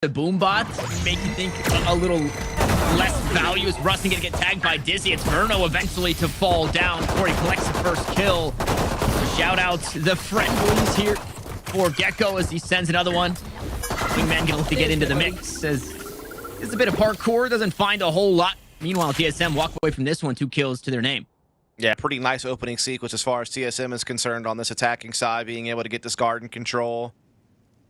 the boom bot make you think a little less value. Is Rustun gonna get tagged by Dizzy? It's Verno eventually to fall down. Corey collects the first kill. Shout out the friendlies here for Gecko as he sends another one. Wingman gonna look to get into the mix as it's a bit of parkour, doesn't find a whole lot. Meanwhile, TSM walk away from this one, 2 kills to their name. Yeah, pretty nice opening sequence as far as TSM is concerned on this attacking side, being able to get this garden control.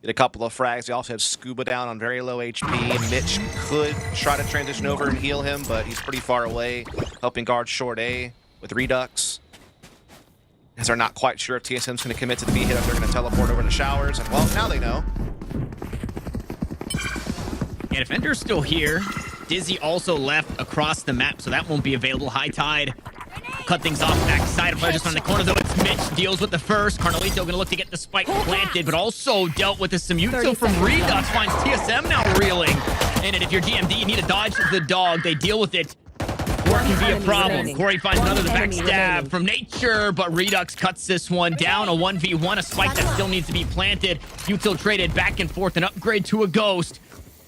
Get a couple of frags. They also have Skuba down on very low HP. Mitch could try to transition over and heal him, but he's pretty far away, helping guard short A with Reduxx. As they're not quite sure if TSM's going to commit to the B hit, if they're going to teleport over to showers. And well, now they know. Yeah, Defender's still here. Dizzy also left across the map, so that won't be available. High Tide cut things off backside. A player just on the corner, though. It's Mitch deals with the first. Carnalito going to look to get the spike planted, but also dealt with the Samuto from Reduxx. Finds TSM now reeling. And if you're GMD, you need to dodge the dog. They deal with it. Or it can be a problem. Corey finds another the backstab from Nature, but Reduxx cuts this one down. A 1v1, a spike that still needs to be planted. Util traded back and forth, an upgrade to a ghost.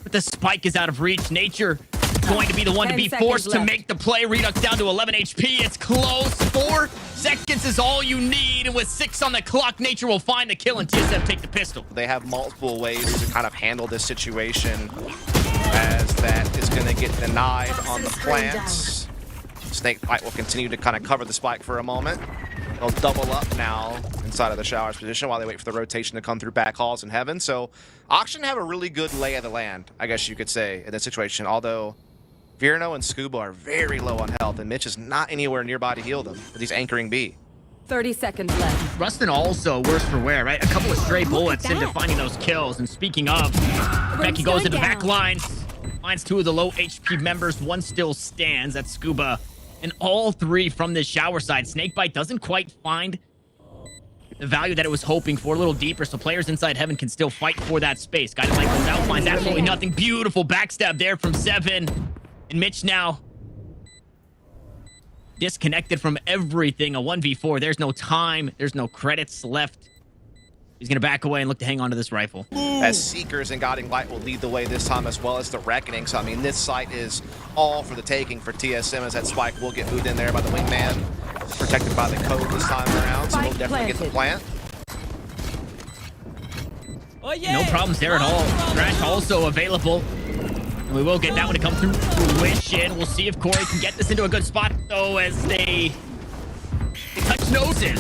But the spike is out of reach. Nature going to be the one to be forced to make the play. Reduxx down to 11 HP. It's close. 4 seconds is all you need. And with 6 on the clock, Nature will find the kill and TSM take the pistol. They have multiple ways to kind of handle this situation, as that is going to get denied on the plants. Snakebite will continue to kind of cover the spike for a moment. They'll double up now inside of the showers position while they wait for the rotation to come through back halls in heaven. So Oxygen have a really good lay of the land, I guess you could say, in this situation. Although Verno and Skuba are very low on health, and Mitch is not anywhere nearby to heal them, but he's anchoring B. 30 seconds left. Rustun also worse for wear, right? A couple of stray bullets into finding those kanpeki. And speaking of, Becky goes into the back lines, finds 2 of the low HP members. 1 still stands. That's Skuba. And all 3 from this shower side. Snakebite doesn't quite find the value that it was hoping for. A little deeper, so players inside heaven can still fight for that space. Guided light goes out, finds absolutely nothing. Beautiful backstab there from 7. And Mitch now disconnected from everything. A 1v4. There's no time. There's no credits left. He's going to back away and look to hang on to this rifle. As Seekers and Guiding Light will lead the way this time, as well as the Reckoning. So, I mean, this site is all for the taking for TSM, as that spike will get moved in there by the Wingman. Protected by the code this time around, so we'll definitely get the plant. Oh, yeah. No problems there at all. Crash also available. And we will get that one to come through fruition. We'll see if Corey can get this into a good spot, though, as they touch noses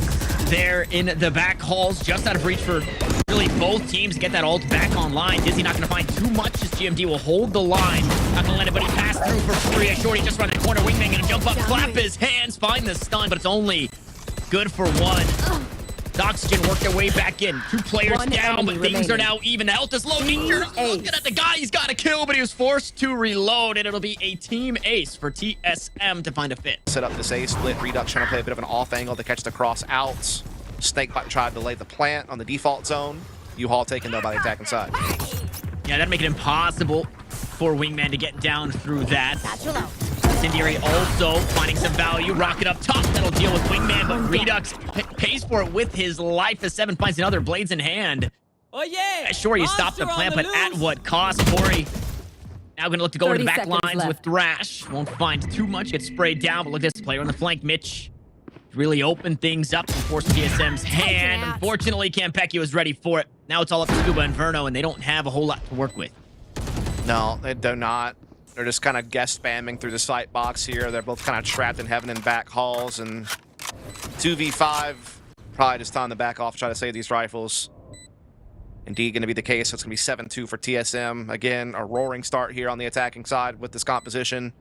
there in the back halls, just out of reach for really both teams to get that ult back online. Dizzy not going to find too much as GMD will hold the line. Not going to let anybody pass through for free. A shorty just around the corner. Wingman going to jump up, clap his hands, find the stun, but it's only good for 1. Oxygen work their way back in. 2 players down, but things are now even. The health is low. Nature looking at the guy. He's got a kill, but he was forced to reload, and it'll be a team ace for TSM to find a fit. Set up this A split. Reduxx trying to play a bit of an off angle to catch the cross outs. Snakebite tried to lay the plant on the default zone. U-Haul taken, though, by the attacking side. Yeah, that'd make it impossible for Wingman to get down through that. Incendiary also finding some value. Rocket up top. That'll deal with Wingman, but Reduxx pays for it with his life as 7 finds another blades in hand. Oh, yeah. Sure, you stop the plant, but at what cost? Corey now going to look to go into the back lines with Thrash. Won't find too much. Gets sprayed down, but look at this player on the flank. Mitch really opened things up and forced TSM's hand. Unfortunately, Kanpeki was ready for it. Now it's all up to Skuba and Verno, and they don't have a whole lot to work with. No, they do not. They're just kind of guest spamming through the sight box here. They're both kind of trapped in heaven and back halls, and 2v5. Probably just time to back off, try to save these rifles. Indeed going to be the case. So it's going to be 7-2 for TSM. Again, a roaring start here on the attacking side with this composition.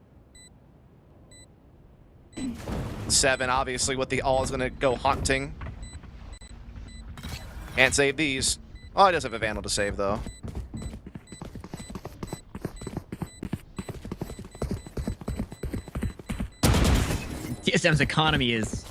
7, obviously, with the all is going to go hunting. Can't save these. Oh, he does have a Vandal to save, though. TSM's economy is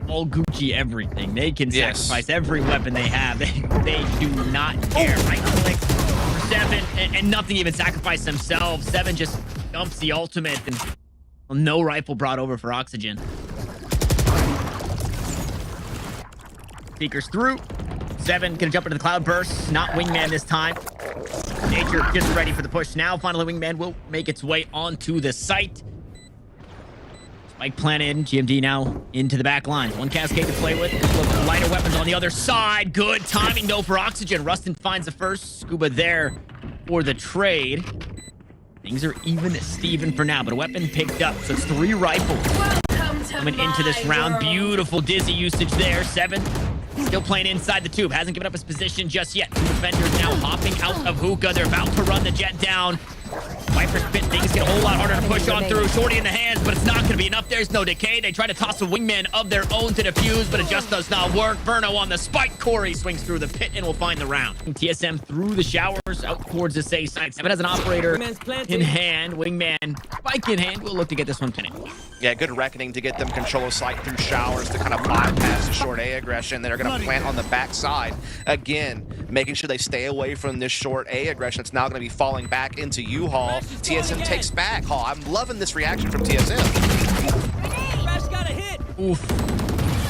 all Gucci everything. They can sacrifice every weapon they have. They do not care. Right click for 7 and nothing even sacrifice themselves. 7 just dumps the ultimate and no rifle brought over for Oxygen. Seekers through. Seven gonna jump into the cloud burst. Not wingman this time. Nature just ready for the push now. Finally, wingman will make its way onto the site. Spike planted. GMD now into the back lines. One cascade to play with. A couple of lighter weapons on the other side. Good timing though for Oxygen. Rustun finds the first. Skuba there for the trade. Things are even Steven for now, but a weapon picked up. So it's 3 rifles coming into this round. Beautiful Dizzy usage there. Seven still playing inside the tube. Hasn't given up his position just yet. 2 defenders now hopping out of hookah. They're about to run the jet down. Viper's pit, things get a whole lot harder to push on through. Shorty in the hands, but it's not going to be enough. There's no decay. They try to toss a wingman of their own to defuse, but it just does not work. Verno on the spike. Corey swings through the pit and will find the round. TSM through the showers out towards the safe side. Seven has an operator in hand. Wingman spike in hand. We'll look to get this one pinned. Yeah, good reckoning to get them control of sight through showers to kind of bypass the short A aggression. They're going to plant on the backside. Again, making sure they stay away from this short A aggression. It's now going to be falling back into U-Haul. TSM takes back Hall. I'm loving this reaction from TSM. Oof.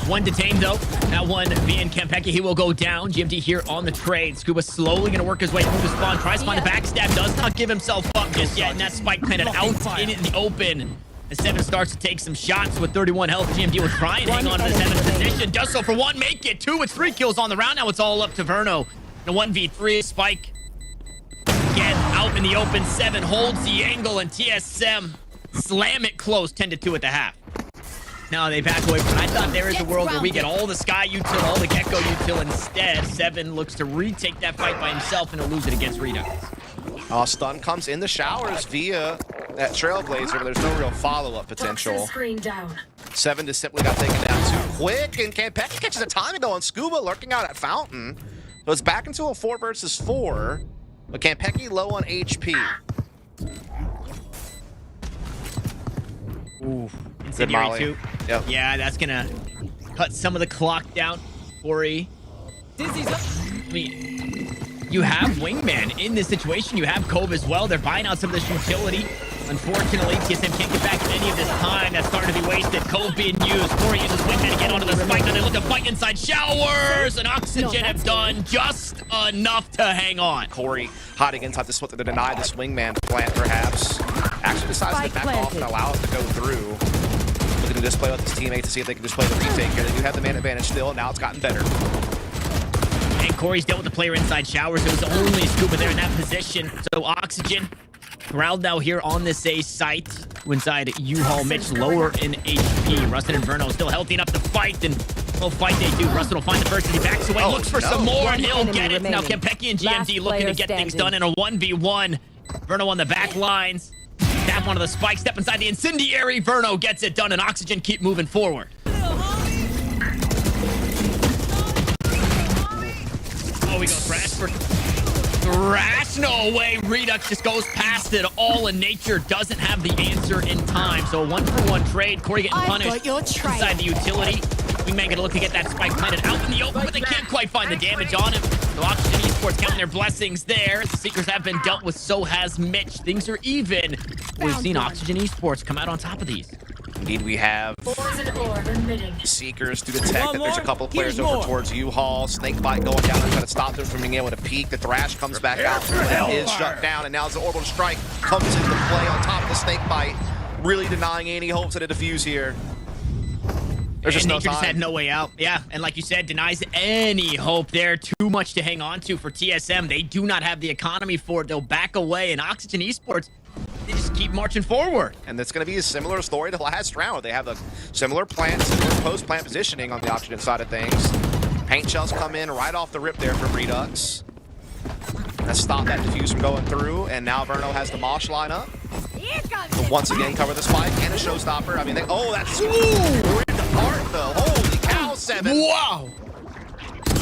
One detained though. That one being Kanpeki. He will go down. GMD here on the trade. Skuba slowly going to work his way through the spawn. Tries to find the backstab. Does not give himself up just yet. And that spike planted out in the open. As Seven starts to take some shots with 31 health. GMD will try and hang on to the 7th position. Does so for 1. Make it 2 with 3 kills on the round. Now it's all up to Verno. The 1v3 spike. Again, out in the open. 7 holds the angle, and TSM slam it close, 10-2 at the half. Now they back away from it. I thought there is a world where we get all the Sky util, all the Gecko util. Instead, 7 looks to retake that fight by himself, and he'll lose it against Reduxx. Stun comes in the showers via that Trailblazer, but there's no real follow-up potential. 7 just simply got taken down too quick, and Kanpeki catches a timing though on Skuba lurking out at Fountain. So it's back into a 4 versus 4. But Kanpeki low on HP. Ooh, incendiary too. Yep. Yeah, that's gonna cut some of the clock down. Corey. I mean, you have Wingman in this situation. You have Cove as well. They're buying out some of this utility. Unfortunately, TSM can't get back any of this time. That's starting to be wasted. Cove being used. Corey uses Wingman again onto the spike. Now they look to fight inside showers. And Oxygen have done just enough to hang on. Corey hiding inside the split to deny this Wingman plant, perhaps. Actually decides to back off and allow it to go through. Looking to display with his teammate to see if they can display the retake here. They do have the man advantage still. Now it's gotten better. And Corey's dealt with the player inside showers. It was only Skuba there in that position. So Oxygen corralled now here on this A site. Inside U-Haul, Mitch lower in HP. Rustun and Verno still healthy enough to fight, and we'll fight they do. Rustun will find the first as he backs away, looks for some more, and he'll get it. Now Kanpeki and GMD looking to get things done in a 1v1. Verno on the back lines. Tap one of the spikes, step inside the incendiary. Verno gets it done, and Oxygen keep moving forward. Oh, we go Thrash for Thrash. No way. Reduxx just goes past it all, and Nature doesn't have the answer in time. So a 1-for-1 trade. Corey getting punished inside the utility. Wingman gonna look to get that spike planted out in the open, but they can't quite find the damage on him. So Oxygen Esports counting their blessings there. The Seekers have been dealt with, so has Mitch. Things are even. We've seen Oxygen Esports come out on top of these. Indeed, we have Seekers through the tech that there's a couple of players over towards U-Haul. Snakebite going down and trying to stop them from being able to peek. The Thrash comes back out and is shut down. And now as the orbital strike comes into play on top of the Snakebite, really denying any hopes at a defuse here. There's just no Nature time. just had no way out. Yeah, and like you said, denies any hope there. Too much to hang on to for TSM. They do not have the economy for it. They'll back away, and Oxygen Esports, they just keep marching forward. And it's going to be a similar story to last round. They have a similar plant, similar post-plant positioning on the Oxygen side of things. Paint shells come in right off the rip there from Reduxx. Let's stop that defuse from going through, and now Verno has the Mosh line up. So once again, cover the spike and a showstopper. I mean, oh, that's ripped apart though. Holy cow, 7. Wow.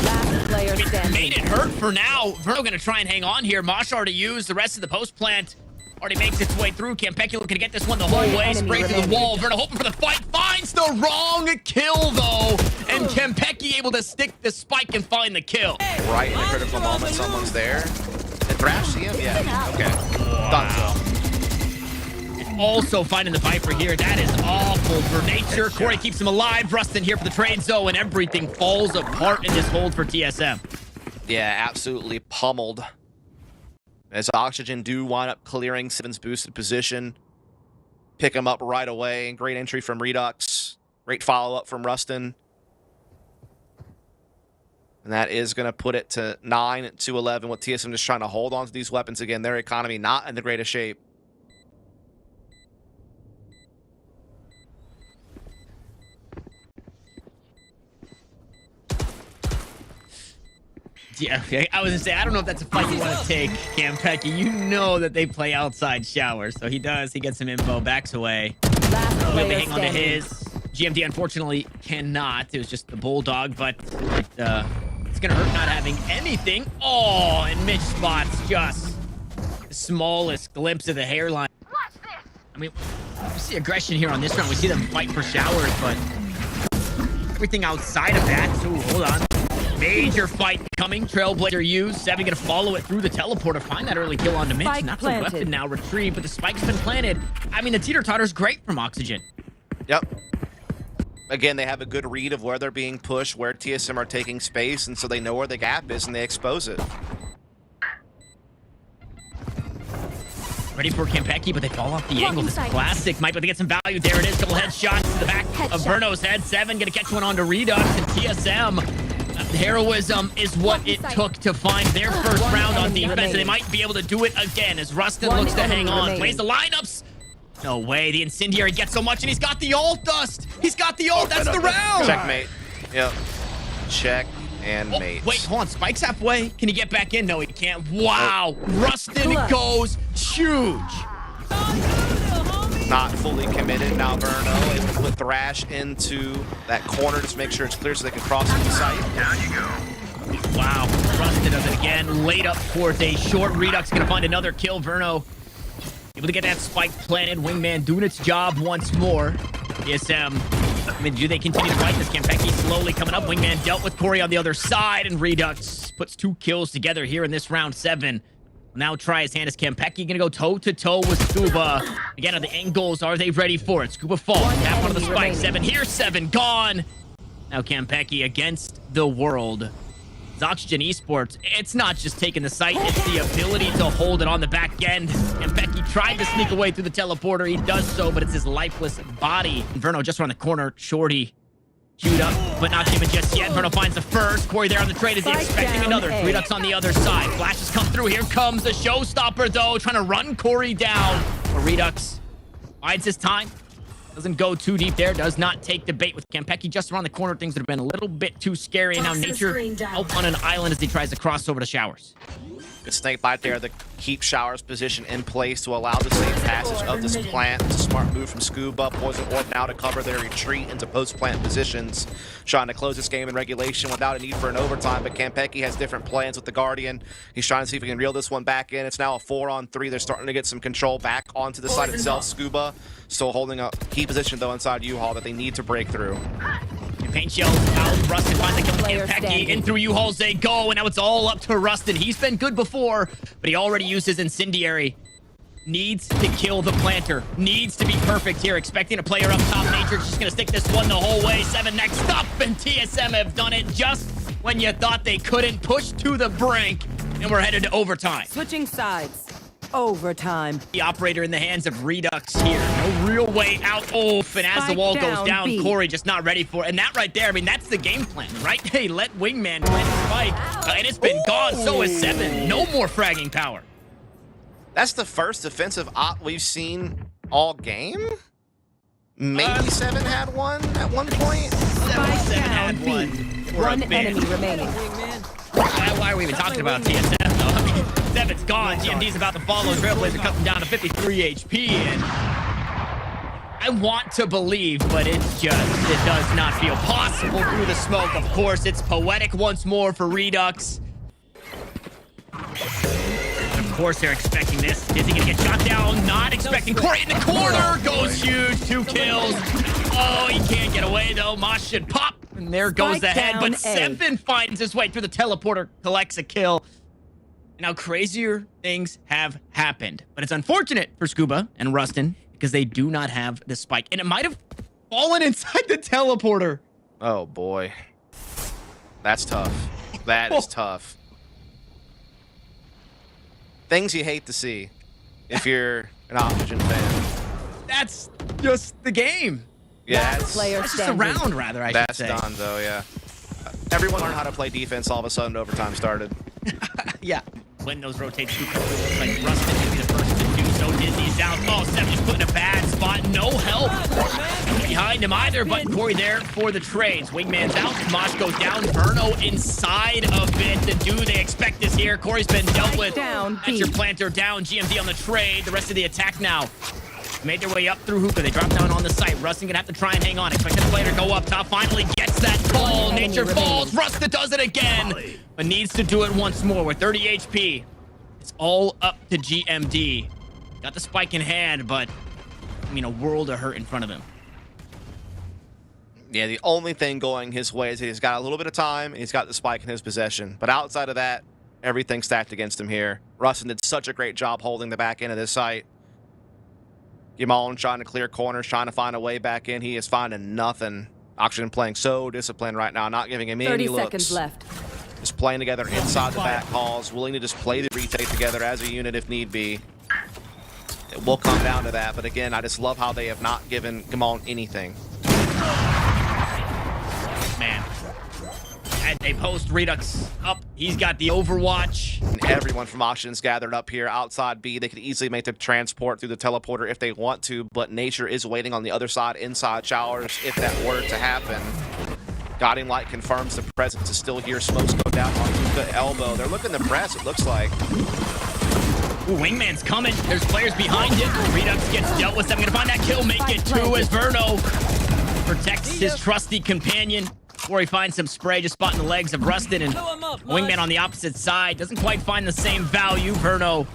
Last player standing. Made it hurt for now. Verno gonna try and hang on here. Mosh already used. The rest of the post plant already makes its way through. Kanpeki looking to get this one the whole way. Spray through the wall. Verno hoping for the fight. Finds the wrong kill though. And Kanpeki able to stick the spike and find the kill. Right in a critical moment, someone's there. Did Thrash see him? Yeah. Okay. Done so. also finding the Viper here. That is awful for nature. Corey keeps him alive. Rustun here for the trade zone, and everything falls apart in this hold for TSM. Yeah, absolutely pummeled. As Oxygen do wind up clearing Seven's boosted position. Pick him up right away. Great entry from Reduxx. Great follow-up from Rustun. And that is going to put it to 9-11 with TSM just trying to hold on to these weapons again. Their economy not in the greatest shape. Yeah, I was gonna say, I don't know if that's a fight you want to take, Kanpeki. You know that they play outside showers, so he does. He gets some info, backs away. We'll be hanging on to his. GMD unfortunately cannot. It was just the Bulldog, but it's gonna hurt not having anything. Oh, and Mitch spots just the smallest glimpse of the hairline. I mean, we see aggression here on this round. We see them fight for showers, but everything outside of that. So hold on. Major fight coming. Trailblazer used. Seven gonna follow it through the teleporter. Find that early kill onto Mitch. Spike Not the planted. weapon now retrieved, but the spike's been planted. I mean, the teeter-totter's great from Oxygen. Yep. Again, they have a good read of where they're being pushed, where TSM are taking space, and so they know where the gap is, and they expose it. Ready for Kanpeki, but they fall off the angle. This classic might be able to get some value. There it is. Couple headshots to the back of Verno's head. Seven gonna catch one onto Reduxx, and TSM. Heroism is what it took to find their first round on defense, and they might be able to do it again as Rustun looks to hang on. Plays the lineups. No way. The Incendiary gets so much, and he's got the ult dust. He's got the ult. That's the round. Checkmate. Yep. Check and mate. Wait, hold on. Spike's halfway. Can he get back in? No, he can't. Wow. Rustun goes huge. Not fully committed. Now Verno able to put Thrash into that corner just to make sure it's clear so they can cross into sight. Down you go. Wow. Rustun does it again. Laid up towards a short. Reduxx gonna find another kill. Verno able to get that spike planted. Wingman doing its job once more. TSM. I mean, do they continue to fight this? Kanpeki slowly coming up. Wingman dealt with Corey on the other side, and Reduxx puts 2 kills together here in this round 7. Now try his hand as Kanpeki gonna go toe-to-toe with Skuba. Again, are the angles, are they ready for it? Skuba falls, tap onto the spike. 7 here, 7 gone. Now Kanpeki against the world. It's Oxygen Esports. It's not just taking the site, it's the ability to hold it on the back end. Kanpeki tried to sneak away through the teleporter. He does so, but it's his lifeless body. Verno just around the corner. Shorty queued up, but not given just yet. Verno finds the first. Corey there on the trade. Is he expecting another? Reduxx on the other side. Flashes come through. Here comes the showstopper, though, trying to run Corey down. But Reduxx bides his time. Doesn't go too deep there. Does not take the bait with Kanpeki just around the corner. Things that have been a little bit too scary. And now Nature out on an island as he tries to cross over to Showers. Good snake bite there to keep Showers' position in place to allow the safe passage of this plant. It's a smart move from Skuba. Poison Orb now to cover their retreat into post-plant positions. Trying to close this game in regulation without a need for an overtime, but Kanpeki has different plans with the Guardian. He's trying to see if he can reel this one back in. It's now a 4-on-3. They're starting to get some control back onto the side itself. Skuba still holding a key position, though, inside U-Haul that they need to break through. Paint shells out. Rustun finds the kill. Kanpeki in through U-Hauls they go, and now it's all up to Rustun. He's been good before, but he already used his Incendiary. Needs to kill the planter. Needs to be perfect here. Expecting a player up top. Nature's just gonna stick this one the whole way. 7 next up, and TSM have done it just when you thought they couldn't. Push to the brink, and we're headed to overtime. Switching sides. Overtime. The operator in the hands of Reduxx here. No real way out. Oh, and as the wall goes down, B. Corey just not ready for it. And that right there, I mean, that's the game plan, right? Hey, let Wingman plant the spike. And it's been gone. So is 7. No more fragging power. That's the first defensive op we've seen all game? Maybe 7 had one at one point? 7 had one. One enemy remaining. Why are we even talking about TSM, though? I mean, 7's gone. GMD's about to follow. Trailblazer cutting down to 53 HP. And I want to believe, but it does not feel possible through the smoke. Of course, it's poetic once more for Reduxx. Of course, they're expecting this. Is he gonna get shot down? Not expecting. Corey in the corner goes huge. 2 kills. Oh, he can't get away, though. Mosh should pop. And there goes the head. But 7 finds his way through the teleporter, collects a kill. And now crazier things have happened. But it's unfortunate for Skuba and Rustun. because they do not have the spike. And it might have fallen inside the teleporter. Oh, boy. That's tough. That is tough. Things you hate to see if you're an Oxygen fan. That's just the game. Yeah, Last player That's just a standing. round, rather, I should that's say. done, though, yeah. Everyone learned how to play defense all of a sudden overtime started. Yeah. When those rotates through, it looks like Rustun can be the first to do so. Dizzy's down. Oh, Seven just put in a bad spot. No help behind him either, but Corey there for the trades. Wingman's out. Mosh goes down. Verno inside of it. And do they expect this here? Corey's been dealt with. Down, That's your planter down. GMD on the trade. The rest of the attack now. Made their way up through hookah. They drop down on the site. Rustun gonna have to try and hang on. Expect the player to go up top. Finally gets that call. Nature falls. Rustun does it again, but needs to do it once more with 30 HP. It's all up to GMD. Got the spike in hand, but I mean, a world of hurt in front of him. Yeah, the only thing going his way is he's got a little bit of time, and he's got the spike in his possession. But outside of that, everything's stacked against him here. Rustun did such a great job holding the back end of this site. Yamal trying to clear corners, trying to find a way back in. He is finding nothing. Oxygen playing so disciplined right now, not giving him any 30 looks. seconds left. Just playing together inside the back halls, willing to just play the retake together as a unit if need be. It will come down to that, but again, I just love how they have not given Gamal anything. Man. And they post Reduxx up. He's got the Overwatch. And everyone from Oxygen's gathered up here outside B. They could easily make the transport through the teleporter if they want to, but Nature is waiting on the other side inside showers if that were to happen. Guiding Light confirms the presence is still here. Smokes go down on the elbow. They're looking to press, it looks like. Ooh, Wingman's coming. There's players behind it. Reduxx gets dealt with. I'm going to find that kill. Make it two as Verno protects his trusty companion. Before he finds some spray, just spotting the legs of Rustun, and Wingman on the opposite side doesn't quite find the same value. Verno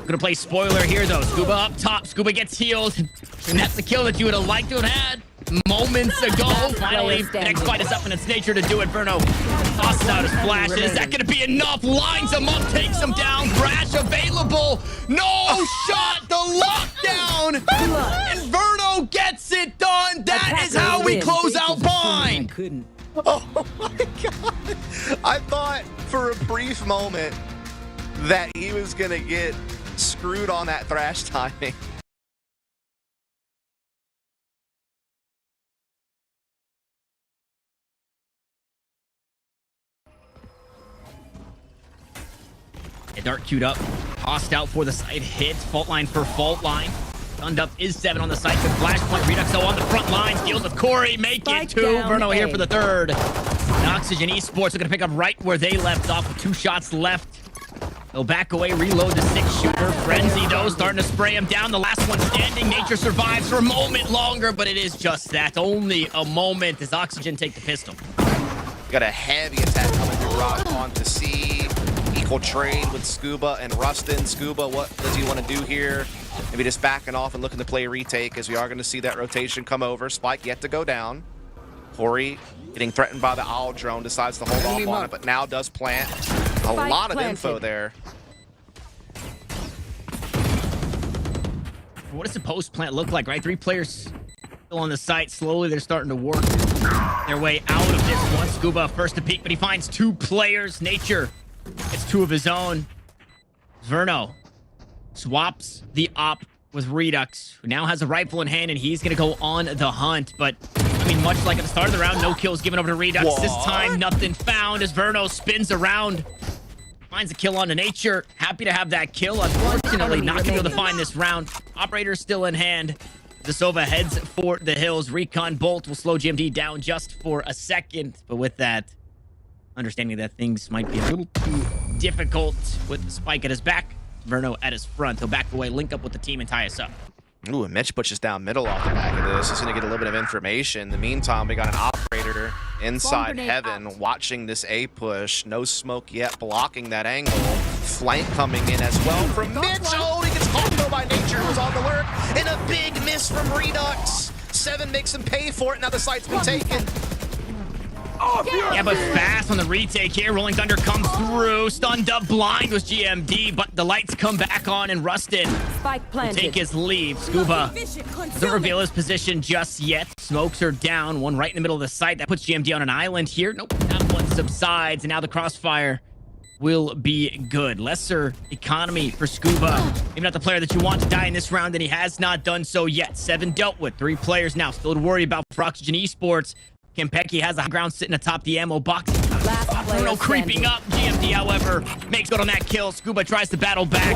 gonna play spoiler here though. Skuba up top. Skuba gets healed, and that's the kill that you would have liked to have had moments ago. Finally, the next fight is up in its nature to do it. Verno tosses out his flashes. Is that gonna be enough? Lines him up, takes him down. Thrash available. No shot. The lockdown, and Verno gets it done. That is how we close out Vine. Couldn't. Oh my god. I thought for a brief moment that he was gonna get screwed on that thrash timing. A dart queued up. Tossed out for the side hit. Fault line for fault line. Gunned up is 7 on the side. Good flashpoint. Reduxx on the front lines. Deals with Corey. Make it 2. Verno here for the 3rd. And Oxygen Esports are going to pick up right where they left off with 2 shots left. They'll back away, reload the 6-shooter. Frenzy, though, starting to spray him down. The last one standing. Nature survives for a moment longer, but it is just that. Only a moment as Oxygen take the pistol. Got a heavy attack coming through Rock onto C. Equal trade with Skuba and Rustun. Skuba, what does he want to do here? Maybe just backing off and looking to play a retake, as we are going to see that rotation come over. Spike yet to go down. Corey getting threatened by the owl drone, decides to hold off on it, but now does plant. A lot of info there. What does the post plant look like, right? 3 players still on the site. Slowly, they're starting to work their way out of this one. Skuba first to peek, but he finds 2 players. Nature gets 2 of his own. Verno swaps the op with Reduxx, who now has a rifle in hand, and he's going to go on the hunt. But, I mean, much like at the start of the round, no kills given over to Reduxx. What? This time, nothing found as Verno spins around. Finds a kill on the Nature. Happy to have that kill. Unfortunately, not going to be able to find this round. Operator still in hand. Zasova heads for the hills. Recon Bolt will slow GMD down just for a second. But with that, understanding that things might be a little too difficult with the spike at his back, Verno at his front. He'll back away, link up with the team, and tie us up. Ooh, and Mitch pushes down middle off the back of this. He's going to get a little bit of information. In the meantime, we got an operator inside heaven watching this A push. No smoke yet, blocking that angle. Flank coming in as well from Mitch. Oh, he gets caught though by Nature, who's on the lurk. And a big miss from Reduxx. 7 makes him pay for it. Now the site's been taken. Yeah, but fast on the retake here. Rolling Thunder comes through. Stunned up blind was GMD, but the lights come back on, and Rustun Spike will planted. take his lead. Skuba doesn't reveal his position just yet. Smokes are down. One right in the middle of the site. That puts GMD on an island here. Nope, that one subsides, and now the crossfire will be good. Lesser economy for Skuba. Maybe not the player that you want to die in this round, and he has not done so yet. 7 dealt with. 3 players now. Still to worry about for Oxygen Esports. Kanpeki has the high ground sitting atop the ammo box. Verno creeping up. GMD, however, makes good on that kill. Skuba tries to battle back.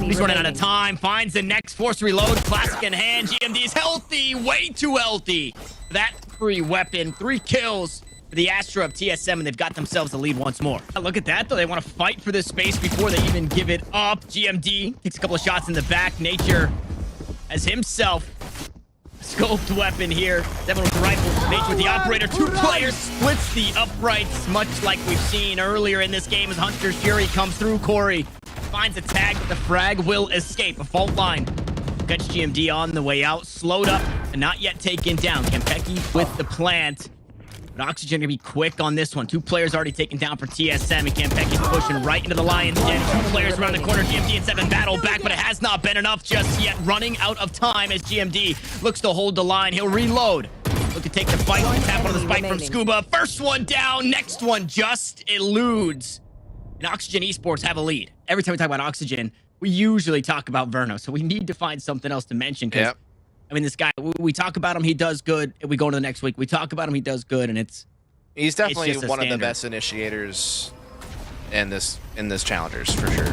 He's running out of time. Finds the next force reload. Classic in hand. GMD is healthy. Way too healthy. That free weapon. 3 kills for the Astra of TSM, and they've got themselves the lead once more. Look at that, though. They want to fight for this space before they even give it up. GMD takes a couple of shots in the back. Nature as himself scoped weapon here. 7 with the rifle. Nature with the operator. 2 players. Splits the uprights, much like we've seen earlier in this game as Hunter's Fury comes through. Corey finds a tag, but the frag will escape. A fault line. Catch GMD on the way out. Slowed up and not yet taken down. Kanpeki with the plant. But Oxygen gonna be quick on this one. 2 players already taken down for TSM, and Kanpeki's pushing right into the lion's den. 2 players around the corner. GMD and 7 battle back, but it has not been enough just yet. Running out of time as GMD looks to hold the line. He'll reload. Look to take the fight. Tap on the spike from Skuba. First one down. Next one just eludes. And Oxygen Esports have a lead. Every time we talk about Oxygen, we usually talk about Verno, so we need to find something else to mention. Because I mean, this guy, we talk about him, he does good. We go to the next week, we talk about him, he does good, and he's definitely it's one of the best initiators in this Challengers for sure.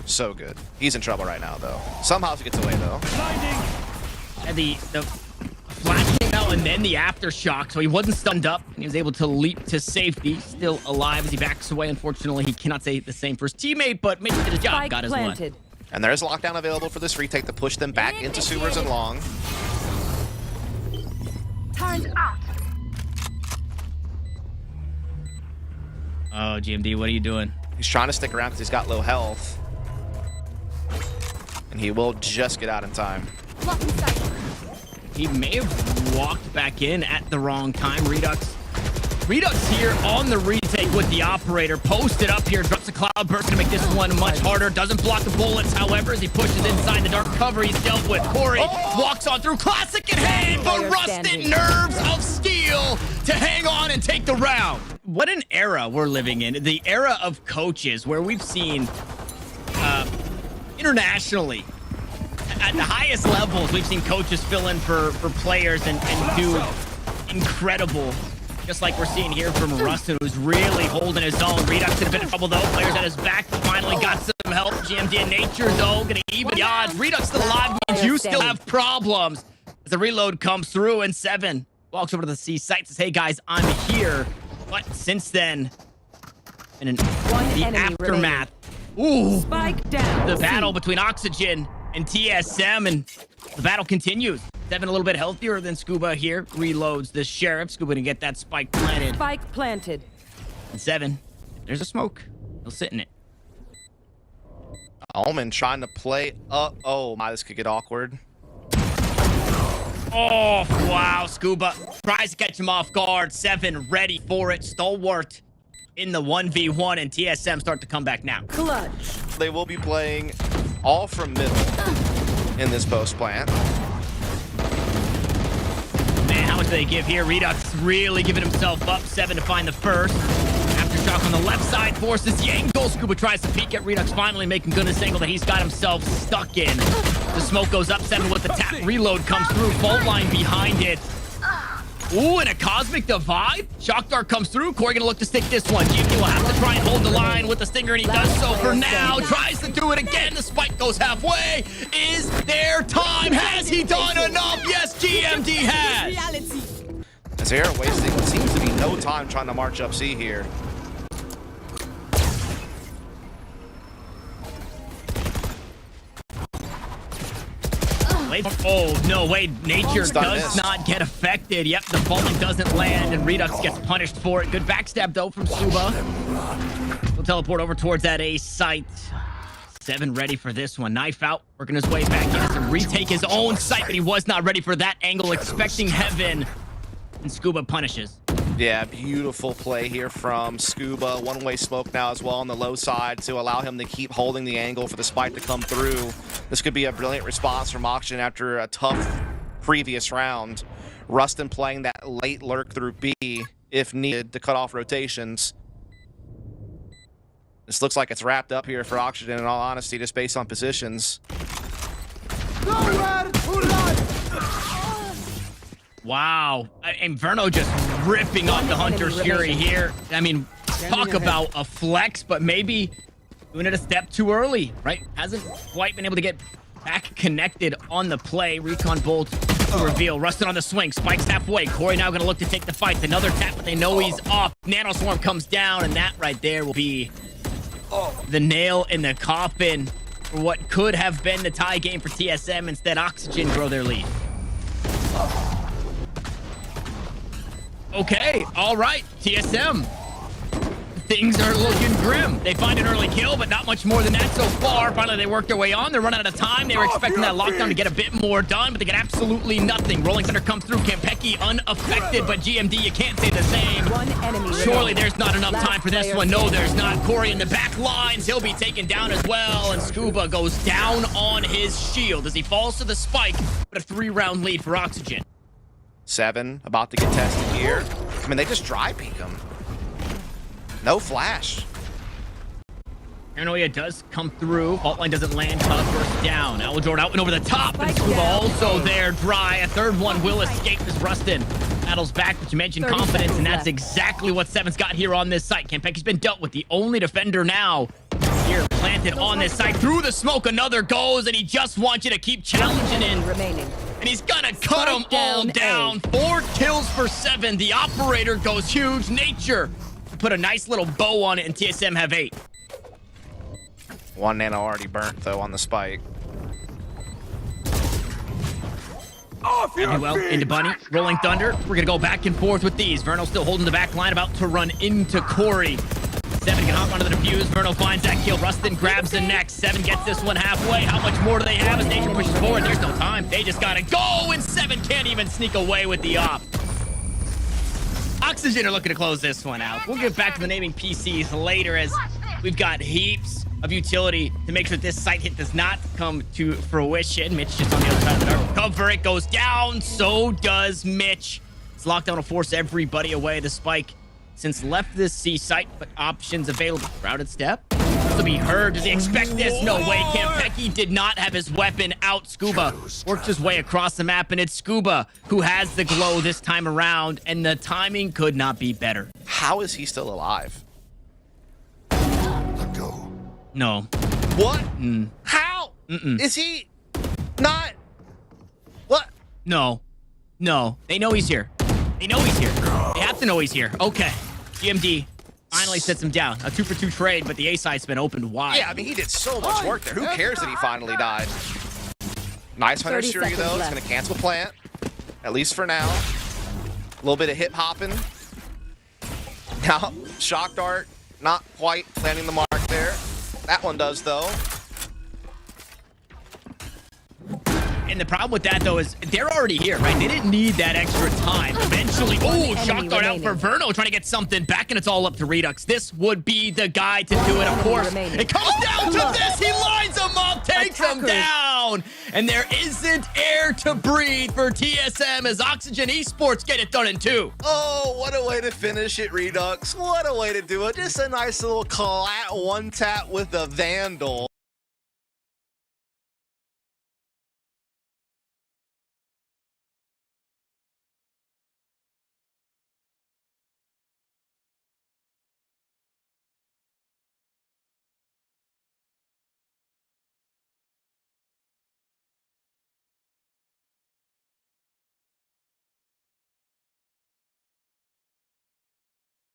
So good. He's in trouble right now though. Somehow he gets away though. And the flash came out and then the aftershock, so he wasn't stunned up, and he was able to leap to safety. Still alive as he backs away. Unfortunately, he cannot say the same for his teammate, but maybe did his job. Spike got his planted. one. And there's lockdown available for this retake to push them back into sewers and long. Turned out. Oh, GMD, what are you doing? He's trying to stick around because he's got low health. And he will just get out in time. He may have walked back in at the wrong time. Reduxx here on the retake with the operator. Posted up here, drops a cloud burst to make this one much harder. Doesn't block the bullets, however, as he pushes inside the dark cover he's dealt with. Corey walks on through. Classic in hand, but Rustun nerves of steel to hang on and take the round. What an era we're living in. The era of coaches where we've seen internationally, at the highest levels, we've seen coaches fill in for players and do incredible. Just like we're seeing here from Rustun, who's really holding his own. Reduxx in a bit of trouble, though. Players at his back finally got some help. GMD and Nature, though, gonna even the odds. Reduxx still alive means you still have problems. As the reload comes through, and 7 walks over to the C site, says, hey, guys, I'm here. But since then, in the aftermath, Spike down. the battle between Oxygen and TSM, and the battle continues. 7 a little bit healthier than Skuba here. Reloads the Sheriff. Skuba to get that spike planted. Spike planted. And 7, there's a smoke. He'll sit in it. Omen trying to play up. Oh my, this could get awkward. Oh, wow. Skuba tries to catch him off guard. 7 ready for it. Stalwart in the 1v1, and TSM start to come back now. Clutch. They will be playing all from middle in this post plant. Man, how much do they give here? Reduxx really giving himself up. 7 to find the first. Aftershock on the left side forces the angle. Skuba tries to peek at Reduxx, finally making good this angle that he's got himself stuck in. The smoke goes up. 7 with the tap. Reload comes through. Fault line behind it. Ooh, and a cosmic divide. Shock dart comes through. Corey gonna look to stick this one. GMD will have to try and hold the line with the stinger, and he does so for now. Tries to do it again. The spike goes halfway. Is there time? Has he done enough? Yes, GMD has. As they are wasting what seems to be no time trying to march up C here. Oh, no, wait. Nature Stun does this. not get affected. Yep, the falling doesn't land, and Reduxx gets punished for it. Good backstab, though, from Skuba. We'll teleport over towards that A site. 7 ready for this one. Knife out, working his way back. He has to retake his own site, but he was not ready for that angle, expecting heaven. And Skuba punishes. Yeah, beautiful play here from Skuba. One-way smoke now as well on the low side to allow him to keep holding the angle for the spike to come through. This could be a brilliant response from Oxygen after a tough previous round. Rustun playing that late lurk through B if needed to cut off rotations. This looks like it's wrapped up here for Oxygen in all honesty, just based on positions. Wow. And Verno just ripping off the Hunter's Fury here. I mean, talk about a flex, but maybe doing it a step too early, right? Hasn't quite been able to get back connected on the play. Recon Bolt to reveal. Rustun on the swing. Spikes halfway. Corey now going to look to take the fight. Another tap, but they know he's off. Nano Swarm comes down, and that right there will be the nail in the coffin for what could have been the tie game for TSM. Instead, Oxygen grow their lead. Okay, all right, TSM. Things are looking grim. They find an early kill, but not much more than that so far. Finally, they work their way on. They're running out of time. They were expecting that lockdown to get a bit more done, but they get absolutely nothing. Rolling Thunder comes through. Kanpeki unaffected, but GMD, you can't say the same. One enemy Surely there's not enough time for this one. No, there's not. Corey in the back lines. He'll be taken down as well, and Skuba goes down on his shield as he falls to the spike, but a 3-round lead for Oxygen. 7 about to get tested here. I mean, they just dry peek him. No flash. Paranoia does come through. Fault line doesn't land. Cloud burst down. Aljord out and over the top. And Skuba also there dry. A third one will escape as Rustun battles back, but you mentioned confidence, and that's exactly what Seven's got here on this site. Kanpeki's been dealt with. The only defender now here planted on this site. Through the smoke, another goes, and he just wants you to keep challenging in. Remaining. And he's gonna cut them all down. 4 kills for 7. The operator goes huge. Nature put a nice little bow on it, and TSM have 8. 1 nano already burnt, though, on the spike. Very well into Bunny. Rolling Thunder. We're gonna go back and forth with these. Verno still holding the back line, about to run into Corey. 7 can hop onto the defuse. Verno finds that kill. Rustun grabs the next. 7 gets this one halfway. How much more do they have as Nature pushes forward? There's no time. They just gotta go, and 7 can't even sneak away with the op. Oxygen are looking to close this one out. We'll get back to the naming PCs later, as we've got heaps of utility to make sure that this site hit does not come to fruition. Mitch just on the other side of the dark cover. It goes down. So does Mitch. This lockdown will force everybody away. The spike since left this C site, but options available. Crowded step. To be heard. Does he expect this? No way. Kanpeki did not have his weapon out. Skuba works his way across the map, and it's Skuba who has the glow this time around, and the timing could not be better. How is he still alive? No. What? How? Is he not? What? No. No. They know he's here. They know he's here. They have to know he's here. Okay. GMD finally sets him down. A 2-for-2 trade, but the A side's been opened wide. Yeah, I mean, he did so much work there. Who cares that he finally died? Nice Hunter's Fury, though. It's going to cancel plant, at least for now. A little bit of hip hopping. Now, Shock Dart, not quite landing the mark there. That one does, though. And the problem with that, though, is they're already here, right? They didn't need that extra time. Eventually, oh, Shock Dart out for Verno, trying to get something back, and it's all up to Reduxx. This would be the guy to do it, of course. It comes down to this. He lines him up, takes him down. And there isn't air to breathe for TSM as Oxygen Esports get it done in 2. Oh, what a way to finish it, Reduxx. What a way to do it. Just a nice little collat one tap with the Vandal.